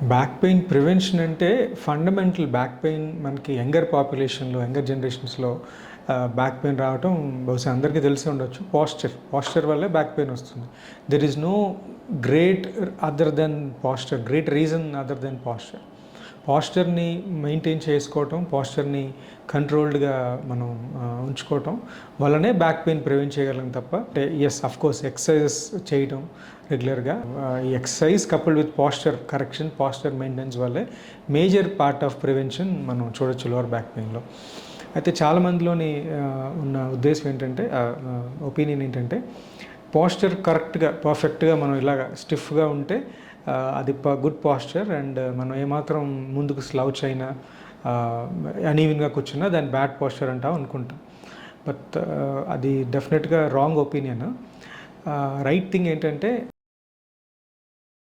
Back pain prevention అంటే fundamental back pain మనకి younger పాపులేషన్లో యంగర్ జనరేషన్స్లో బ్యాక్ పెయిన్ రావటం బహుశా అందరికీ తెలిసి ఉండొచ్చు. పాస్చర్ వల్లే బ్యాక్ పెయిన్ వస్తుంది. There is no great other than posture, great reason other than posture. పాస్చర్ని మెయింటైన్ చేసుకోవటం, పాస్చర్ని కంట్రోల్డ్గా మనం ఉంచుకోవటం వల్లనే బ్యాక్ పెయిన్ ప్రివెంట్ చేయగలం తప్ప ఎస్ అఫ్కోర్స్ ఎక్సర్సైజెస్ చేయటం రెగ్యులర్గా, ఈ exercise coupled with posture correction, posture maintenance వల్లే మేజర్ పార్ట్ ఆఫ్ ప్రివెన్షన్ మనం చూడొచ్చు లోవర్ బ్యాక్ పెయిన్లో. అయితే చాలామందిలోని ఉన్న ఉద్దేశం ఏంటంటే, ఒపీనియన్ ఏంటంటే, పాస్చర్ కరెక్ట్గా పర్ఫెక్ట్గా మనం ఇలాగ స్టిఫ్గా ఉంటే అది గుడ్ పాస్చర్, అండ్ మనం ఏమాత్రం ముందుకు స్లౌచ్ అయినా అనీవెన్గా కూర్చున్నా దాన్ని బ్యాడ్ పాస్చర్ అంటాం అనుకుంటాం. బట్ అది డెఫినెట్గా రాంగ్ ఒపీనియన్. రైట్ థింగ్ ఏంటంటే